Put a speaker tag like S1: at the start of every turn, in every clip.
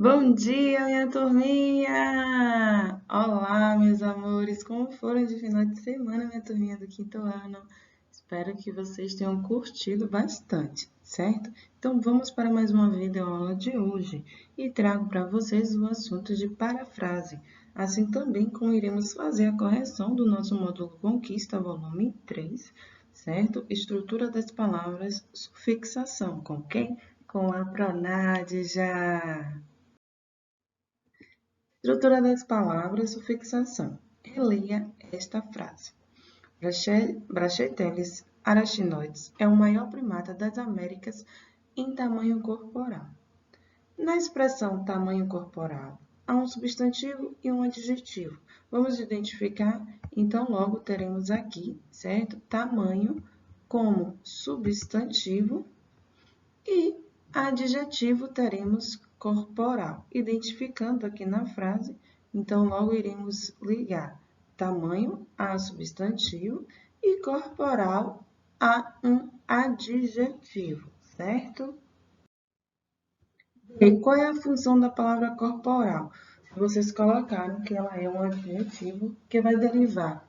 S1: Bom dia, minha turminha! Olá, meus amores! Como foram de final de semana, minha turminha do quinto ano? Espero que vocês tenham curtido bastante, certo? Então, vamos para mais uma videoaula de hoje e trago para vocês o assunto de parafrase, assim também como iremos fazer a correção do nosso módulo Conquista, volume 3, certo? Estrutura das palavras, sufixação, com quem? Com a Pronádja! Estrutura das palavras, sufixação. Releia esta frase. Brachyteles arachnoides é o maior primata das Américas em tamanho corporal. Na expressão tamanho corporal, há um substantivo e um adjetivo. Vamos identificar, então logo teremos aqui, certo? Tamanho como substantivo e adjetivo teremos corporal. Identificando aqui na frase, então logo iremos ligar tamanho a substantivo e corporal a um adjetivo, certo? E qual é a função da palavra corporal? Vocês colocaram que ela é um adjetivo que vai derivar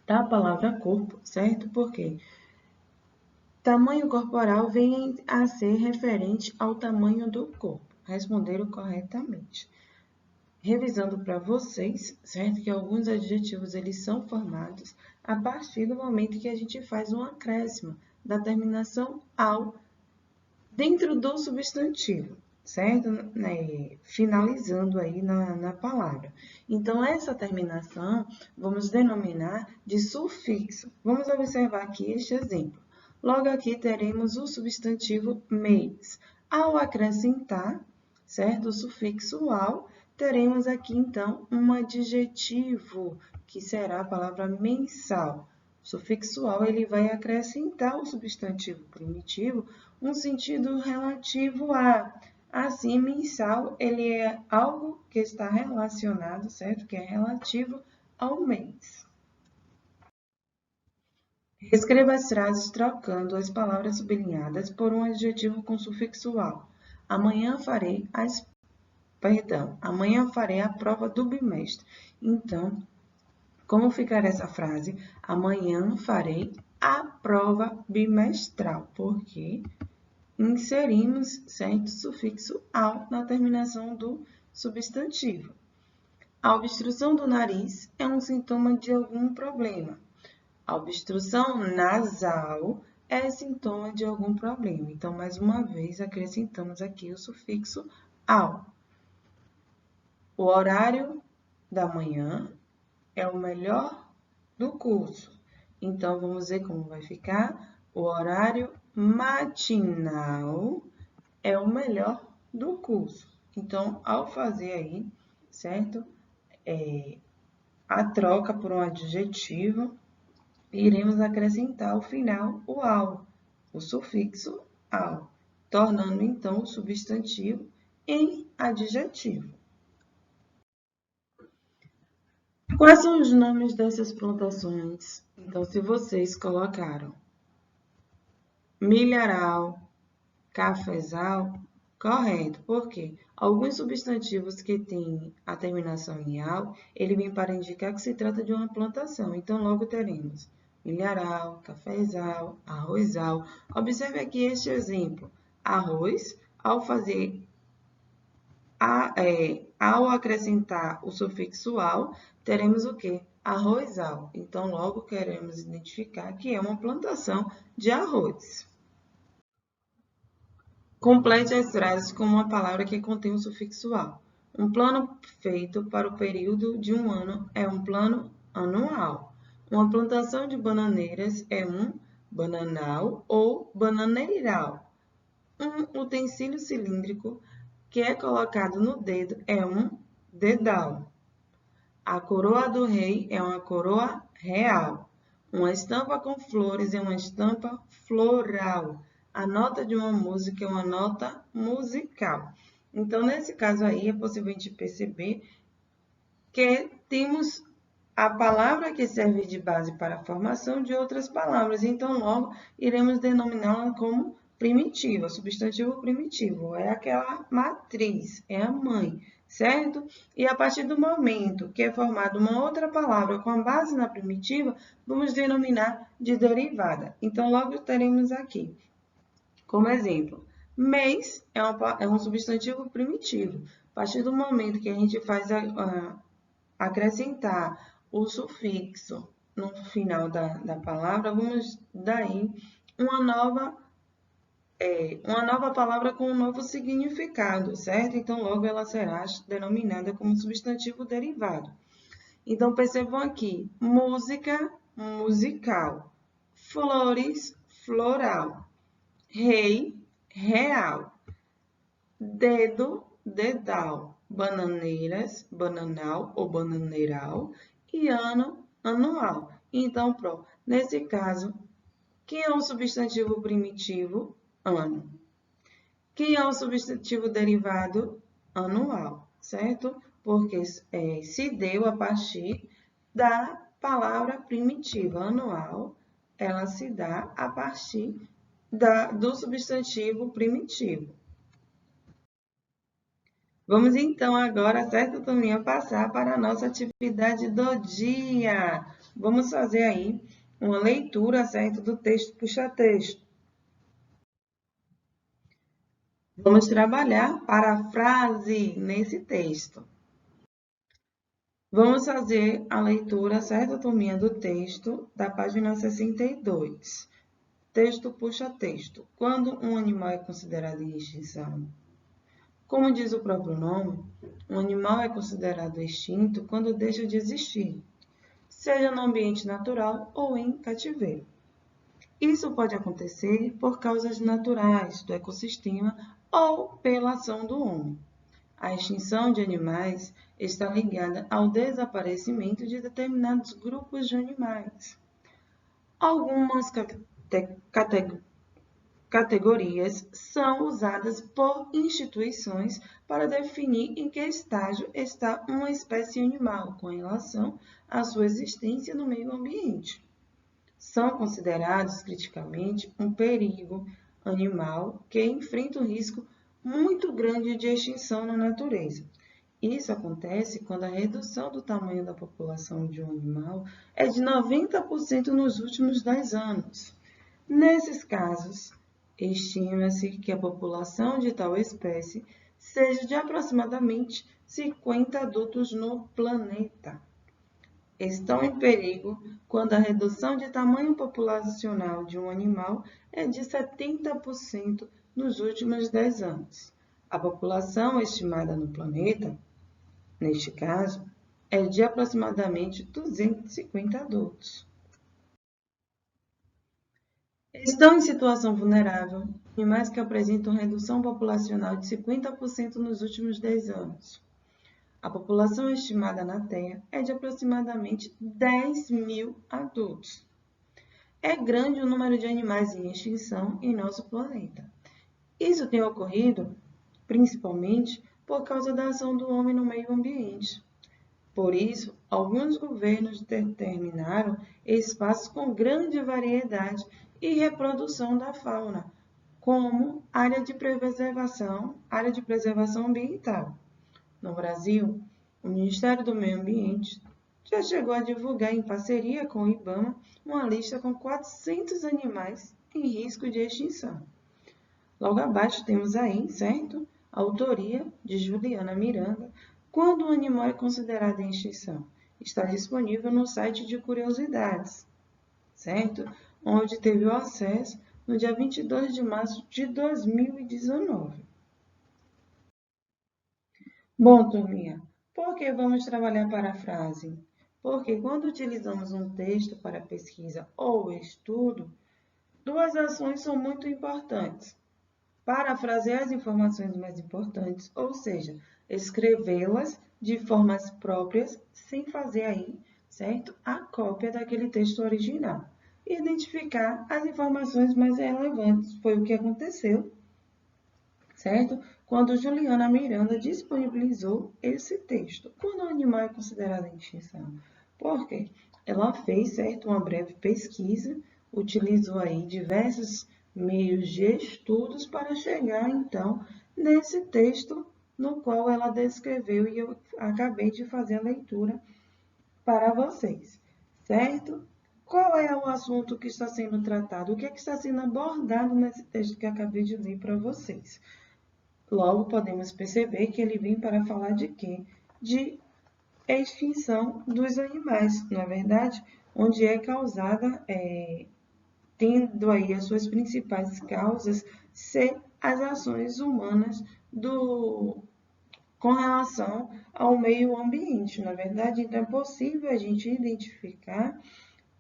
S1: da palavra corpo, certo? Porque tamanho corporal vem a ser referente ao tamanho do corpo. Responderam corretamente. Revisando para vocês, certo? Que alguns adjetivos eles são formados a partir do momento que a gente faz um acréscimo da terminação ao dentro do substantivo, certo? Finalizando aí na palavra. Então, essa terminação vamos denominar de sufixo. Vamos observar aqui este exemplo. Logo aqui teremos o substantivo mês. Ao acrescentar, certo? O sufixo ao, teremos aqui então um adjetivo, que será a palavra mensal. O sufixo ao ele vai acrescentar o substantivo primitivo um sentido relativo a. Assim, mensal ele é algo que está relacionado, certo? Que é relativo ao mês. Escreva as frases trocando as palavras sublinhadas por um adjetivo com sufixo ao. Amanhã farei a prova do bimestre. Então, como ficará essa frase? Amanhã farei a prova bimestral, porque inserimos certo sufixo ao na terminação do substantivo. A obstrução do nariz é um sintoma de algum problema. A obstrução nasal é sintoma de algum problema. Então, mais uma vez, acrescentamos aqui o sufixo ao. O horário da manhã é o melhor do curso. Então, vamos ver como vai ficar. O horário matinal é o melhor do curso. Então, ao fazer aí, certo? A troca por um adjetivo, iremos acrescentar ao final o ao, o sufixo ao, tornando então o substantivo em adjetivo. Quais são os nomes dessas plantações? Então, se vocês colocaram milharal, cafezal, correto, porque alguns substantivos que têm a terminação em al, ele vem para indicar que se trata de uma plantação. Então, logo teremos milharal, cafezal, arrozal. Observe aqui este exemplo. Arroz, ao acrescentar o sufixo al, teremos o quê? Arrozal. Então, logo queremos identificar que é uma plantação de arroz. Complete as frases com uma palavra que contém o sufixo al. Um plano feito para o período de um ano é um plano anual. Uma plantação de bananeiras é um bananal ou bananeiral. Um utensílio cilíndrico que é colocado no dedo é um dedal. A coroa do rei é uma coroa real. Uma estampa com flores é uma estampa floral. A nota de uma música é uma nota musical. Então, nesse caso aí, é possível a gente perceber que temos a palavra que serve de base para a formação de outras palavras. Então, logo, iremos denominá-la como primitiva, substantivo primitivo, é aquela matriz, é a mãe, certo? E a partir do momento que é formada uma outra palavra com a base na primitiva, vamos denominar de derivada. Então, logo teremos aqui, como exemplo, mês é um substantivo primitivo. A partir do momento que a gente faz acrescentar o sufixo no final da palavra, vamos daí uma nova palavra com um novo significado, certo? Então, logo ela será denominada como substantivo derivado. Então, percebam aqui, música, musical, flores, floral, rei, real, dedo, dedal, bananeiras, bananal ou bananeiral e ano, anual. Então, pronto. Nesse caso, quem é o substantivo primitivo? Ano. Quem é o substantivo derivado? Anual, certo? Porque se deu a partir da palavra primitiva. Anual, ela se dá a partir do substantivo primitivo. Vamos então agora, certo, turminha, passar para a nossa atividade do dia. Vamos fazer aí uma leitura, certo, do texto puxa-texto. Vamos trabalhar parafrase nesse texto. Vamos fazer a leitura, certo, turminha, do texto da página 62. Texto puxa-texto. Quando um animal é considerado em extinção? Como diz o próprio nome, um animal é considerado extinto quando deixa de existir, seja no ambiente natural ou em cativeiro. Isso pode acontecer por causas naturais do ecossistema ou pela ação do homem. A extinção de animais está ligada ao desaparecimento de determinados grupos de animais. Algumas categorias são usadas por instituições para definir em que estágio está uma espécie animal com relação à sua existência no meio ambiente. São considerados criticamente um perigo animal que enfrenta um risco muito grande de extinção na natureza. Isso acontece quando a redução do tamanho da população de um animal é de 90% nos últimos 10 anos. Nesses casos, estima-se que a população de tal espécie seja de aproximadamente 50 adultos no planeta. Estão em perigo quando a redução de tamanho populacional de um animal é de 70% nos últimos 10 anos. A população estimada no planeta, neste caso, é de aproximadamente 250 adultos. Estão em situação vulnerável animais que apresentam redução populacional de 50% nos últimos 10 anos. A população estimada na Terra é de aproximadamente 10 mil adultos. É grande o número de animais em extinção em nosso planeta. Isso tem ocorrido principalmente por causa da ação do homem no meio ambiente. Por isso, alguns governos determinaram espaços com grande variedade e reprodução da fauna, como área de preservação ambiental. No Brasil, o Ministério do Meio Ambiente já chegou a divulgar, em parceria com o IBAMA, uma lista com 400 animais em risco de extinção. Logo abaixo temos aí, certo? A autoria de Juliana Miranda, Quando um animal é considerado em extinção. Está disponível no site de curiosidades, certo? Onde teve o acesso no dia 22 de março de 2019. Bom, turminha, por que vamos trabalhar parafrase? Porque quando utilizamos um texto para pesquisa ou estudo, duas ações são muito importantes. Parafrasear as informações mais importantes, ou seja, escrevê-las de formas próprias, sem fazer aí, certo? A cópia daquele texto original. E identificar as informações mais relevantes. Foi o que aconteceu, certo? Quando Juliana Miranda disponibilizou esse texto. Quando o animal é considerado em extinção? Porque ela fez, certo, uma breve pesquisa, utilizou aí diversos meios de estudos para chegar, então, nesse texto no qual ela descreveu e eu acabei de fazer a leitura para vocês, certo? Qual é o assunto que está sendo tratado? O que é que está sendo abordado nesse texto que eu acabei de ler para vocês? Logo, podemos perceber que ele vem para falar de quê? De extinção dos animais, não é verdade? Onde é causada, tendo aí as suas principais causas ser as ações humanas com relação ao meio ambiente, na verdade. Então, é possível a gente identificar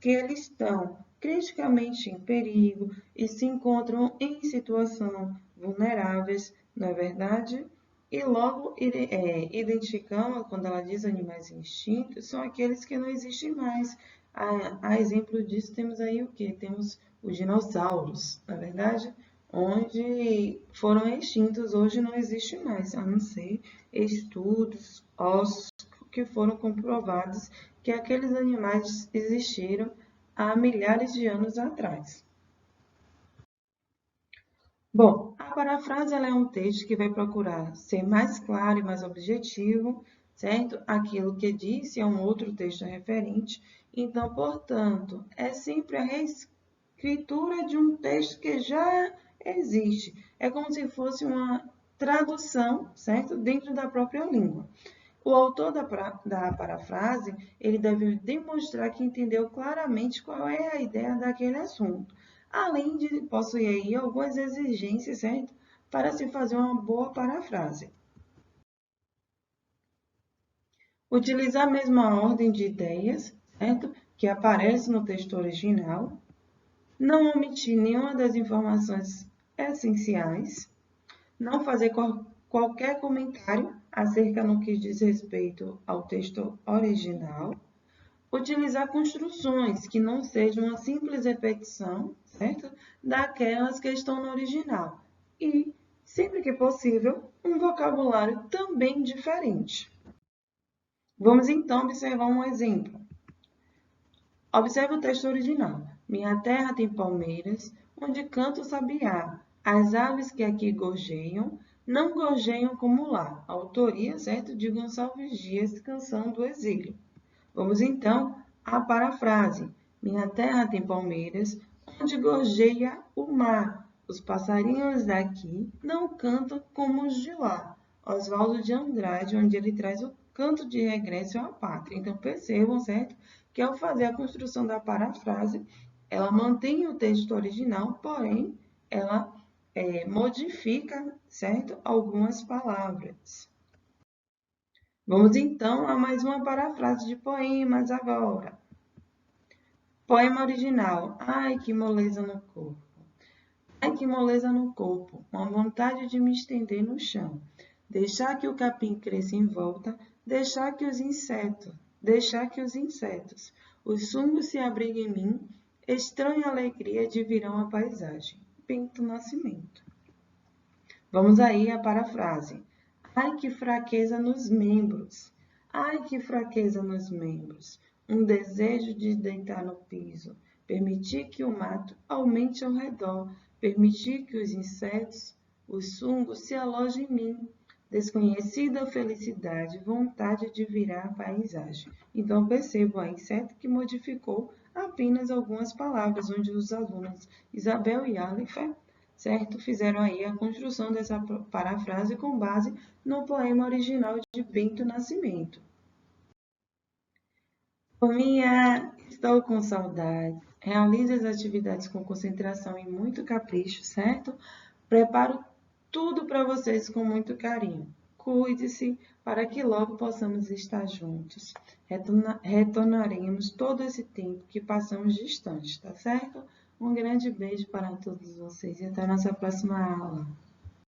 S1: que eles estão criticamente em perigo e se encontram em situação vulneráveis, não é verdade? E logo identificamos, quando ela diz animais extintos, são aqueles que não existem mais. A exemplo disso, temos aí o quê? Temos os dinossauros, na verdade, onde foram extintos, hoje não existe mais, a não ser estudos, ossos que foram comprovados que aqueles animais existiram há milhares de anos atrás. Bom, a parafrase ela é um texto que vai procurar ser mais claro e mais objetivo, certo? Aquilo que disse é um outro texto referente. Então, portanto, é sempre a reescritura de um texto que já existe. É como se fosse uma tradução, certo? Dentro da própria língua. O autor da parafrase, ele deve demonstrar que entendeu claramente qual é a ideia daquele assunto, além de possuir aí algumas exigências, certo? Para se fazer uma boa parafrase. Utilizar a mesma ordem de ideias, certo? Que aparece no texto original. Não omitir nenhuma das informações essenciais. Não fazer qualquer comentário acerca no que diz respeito ao texto original, utilizar construções que não sejam uma simples repetição, certo? Daquelas que estão no original e, sempre que possível, um vocabulário também diferente. Vamos então observar um exemplo. Observe o texto original. Minha terra tem palmeiras, onde canta o sabiá. As aves que aqui gorjeiam, não gorjeiam como lá. Autoria, certo? De Gonçalves Dias, Canção do Exílio. Vamos então à parafrase. Minha terra tem palmeiras, onde gorjeia o mar. Os passarinhos daqui não cantam como os de lá. Oswaldo de Andrade, onde ele traz o canto de regresso à pátria. Então, percebam, certo? Que ao fazer a construção da parafrase, ela mantém o texto original, porém, ela modifica, certo? Algumas palavras. Vamos então a mais uma parafrase de poemas agora. Poema original. Ai, que moleza no corpo. Ai, que moleza no corpo. Uma vontade de me estender no chão. Deixar que o capim cresça em volta. Deixar que os insetos. Os sungos se abriguem em mim. Estranha alegria divirão a paisagem. Bento Nascimento. Vamos aí à parafrase. Ai, que fraqueza nos membros! Ai, que fraqueza nos membros! Um desejo de deitar no piso, permitir que o mato aumente ao redor, permitir que os insetos, os fungos se alojem em mim. Desconhecida felicidade, vontade de virar a paisagem. Então, percebo aí, certo, que modificou apenas algumas palavras, onde os alunos Isabel e Aleph, certo, fizeram aí a construção dessa parafrase com base no poema original de Bento Nascimento. Turminha, estou com saudade. Realize as atividades com concentração e muito capricho, certo? Preparo tudo para vocês com muito carinho. Cuide-se para que logo possamos estar juntos. Retornaremos todo esse tempo que passamos distantes, tá certo? Um grande beijo para todos vocês e até a nossa próxima aula.